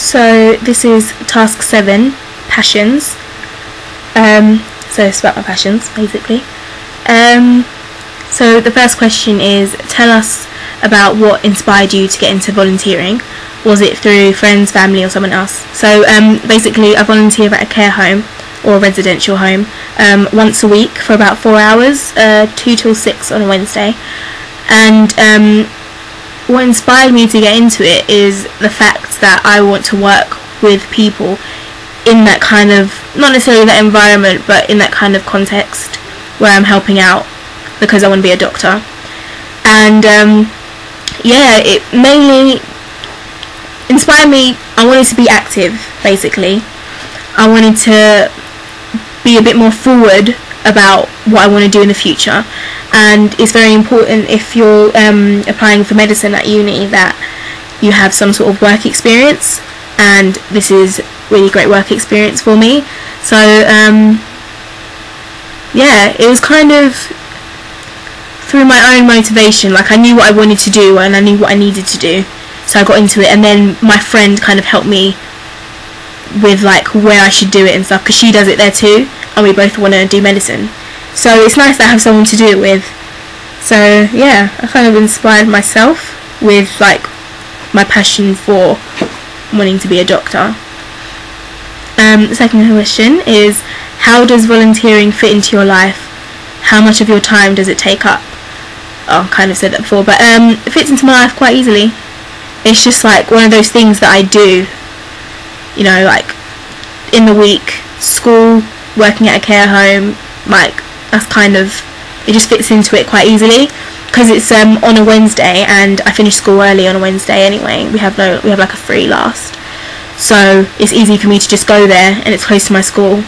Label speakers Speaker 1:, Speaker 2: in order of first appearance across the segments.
Speaker 1: So this is task 7, passions. So it's about my passions, basically. So the first question is, tell us about what inspired you to get into volunteering. Was it through friends, family, or someone else? So basically I volunteer at a care home or a residential home once a week for about 4 hours, 2 till 6 on a Wednesday. And what inspired me to get into it is the fact that I want to work with people in that kind of, not necessarily that environment, but in that kind of context where I'm helping out because I want to be a doctor. And yeah, it mainly inspired me. I wanted to be active, basically. I wanted to be a bit more forward about what I want to do in the future, and it's very important if you're applying for medicine at uni that you have some sort of work experience, and this is really great work experience for me. So yeah, it was kind of through my own motivation. Like, I knew what I wanted to do and I knew what I needed to do, so I got into it. And then my friend kind of helped me with like where I should do it and stuff, because she does it there too, and we both want to do medicine, so it's nice to have someone to do it with. So yeah, I kind of inspired myself with like my passion for wanting to be a doctor. The second question is, how does volunteering fit into your life? How much of your time does it take up? Oh, I kind of said that before, but it fits into my life quite easily. It's just like one of those things that I do, you know, like in the week, school, working at a care home, like that's kind of, it just fits into it quite easily, because it's on a Wednesday and I finish school early on a Wednesday anyway. We have like a free last, so it's easy for me to just go there, and it's close to my school.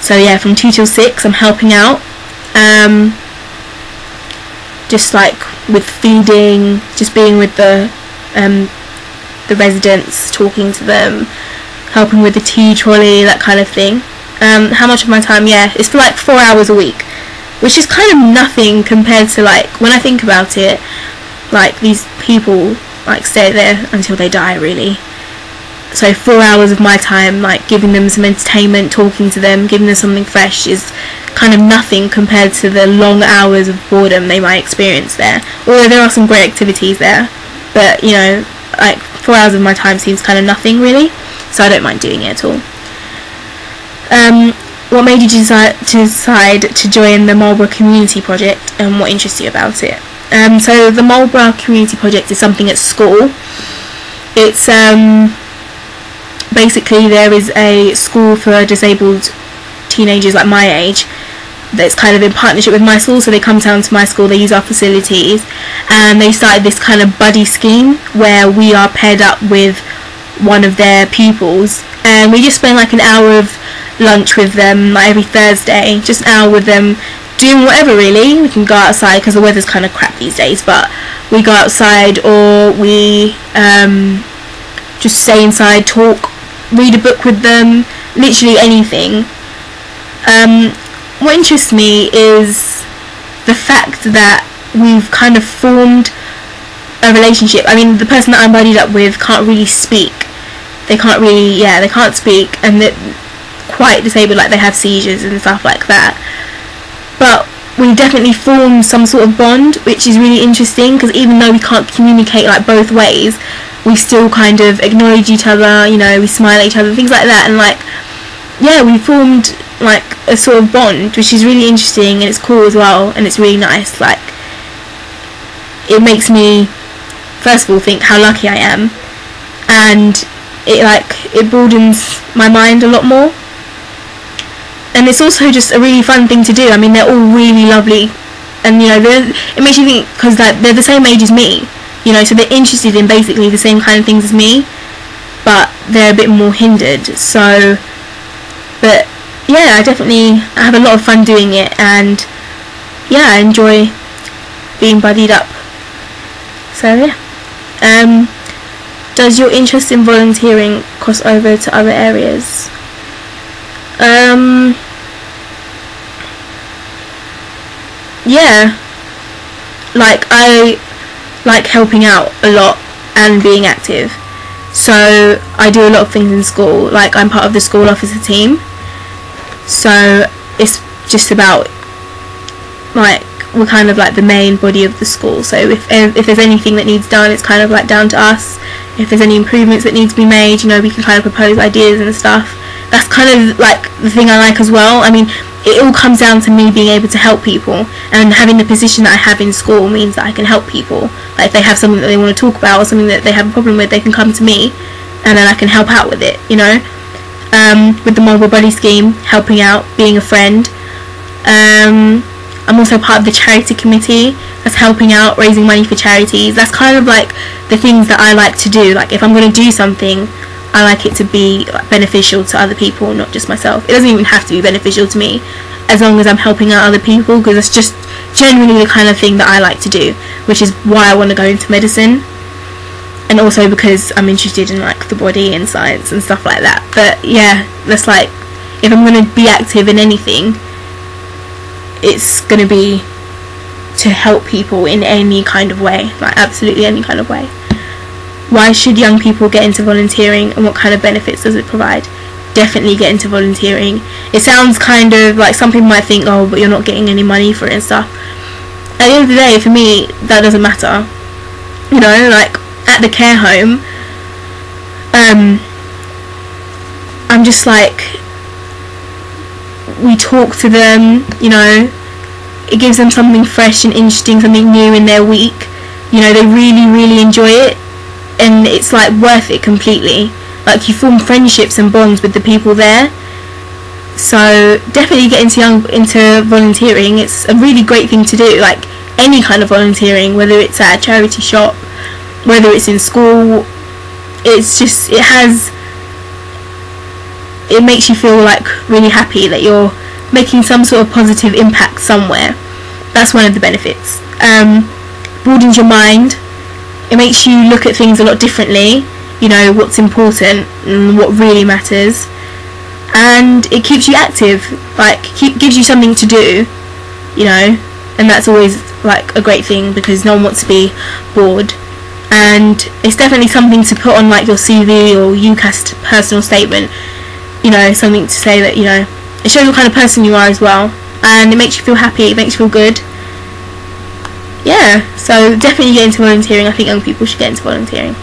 Speaker 1: So yeah, from 2 till 6 I'm helping out, just like with feeding, just being with the residents, talking to them, helping with the tea trolley, that kind of thing. How much of my time? Yeah, it's for like 4 hours a week, which is kind of nothing compared to, like, when I think about it, like these people like stay there until they die, really. So 4 hours of my time, like giving them some entertainment, talking to them, giving them something fresh, is kind of nothing compared to the long hours of boredom they might experience there. Although there are some great activities there, but you know, like 4 hours of my time seems kind of nothing really, so I don't mind doing it at all. What made you decide to join the Marlborough Community Project, and what interests you about it? So the Marlborough Community Project is something at school. It's basically, there is a school for disabled teenagers like my age that's kind of in partnership with my school, so they come down to my school, they use our facilities, and they started this kind of buddy scheme where we are paired up with one of their pupils, and we just spend like an hour of lunch with them, like every Thursday, just an hour with them, doing whatever really. We can go outside because the weather's kind of crap these days, but we go outside, or we just stay inside, talk, read a book with them, literally anything. What interests me is the fact that we've kind of formed a relationship. I mean, the person that I'm buddied up with can't really speak. They can't speak, and they're quite disabled, like they have seizures and stuff like that. But we've definitely formed some sort of bond, which is really interesting, because even though we can't communicate like both ways, we still kind of acknowledge each other, you know, we smile at each other, things like that, and like, yeah, we formed like a sort of bond, which is really interesting, and it's cool as well, and it's really nice. Like, it makes me, first of all, think how lucky I am, and it broadens my mind a lot more, and it's also just a really fun thing to do. I mean, they're all really lovely, and you know, it makes you think, because like, they're the same age as me, you know, so they're interested in basically the same kind of things as me, but they're a bit more hindered. So, but yeah, I have a lot of fun doing it, and yeah, I enjoy being buddied up. So yeah. Does your interest in volunteering cross over to other areas? Yeah, like I like helping out a lot and being active, So I do a lot of things in school, like I'm part of the school officer team, so it's just about, like, we're kind of like the main body of the school, so if there's anything that needs done, it's kind of like down to us. If there's any improvements that need to be made, you know, we can kind of propose ideas and stuff. That's kind of like the thing I like as well. I mean, it all comes down to me being able to help people, and having the position that I have in school means that I can help people. Like if they have something that they want to talk about or something that they have a problem with, they can come to me and then I can help out with it, you know. With the Marlborough Body Scheme, helping out, being a friend. I'm also part of the charity committee, that's helping out, raising money for charities. That's kind of like the things that I like to do. Like if I'm going to do something, I like it to be like beneficial to other people, not just myself. It doesn't even have to be beneficial to me, as long as I'm helping out other people, because it's just generally the kind of thing that I like to do, which is why I want to go into medicine, and also because I'm interested in like the body and science and stuff like that. But yeah, that's like, if I'm going to be active in anything, it's going to be to help people in any kind of way, like absolutely any kind of way. Why should young people get into volunteering, and what kind of benefits does it provide? Definitely get into volunteering. It sounds kind of like, some people might think, oh, but you're not getting any money for it and stuff. At the end of the day, for me, that doesn't matter. You know, like at the care home, I'm just like, we talk to them, you know, it gives them something fresh and interesting, something new in their week. You know, they really enjoy it, and it's like worth it completely. Like you form friendships and bonds with the people there. So definitely get into volunteering. It's a really great thing to do, like any kind of volunteering, whether it's at a charity shop, whether it's in school. It's just, it makes you feel like really happy that you're making some sort of positive impact somewhere. That's one of the benefits. Broadens your mind. It makes you look at things a lot differently, you know, what's important and what really matters, and it keeps you active, like gives you something to do, you know, and that's always like a great thing, because no one wants to be bored. And it's definitely something to put on like your CV or UCAS personal statement, you know, something to say that, you know, it shows what kind of person you are as well, and it makes you feel happy, it makes you feel good. Yeah, so definitely get into volunteering. I think young people should get into volunteering.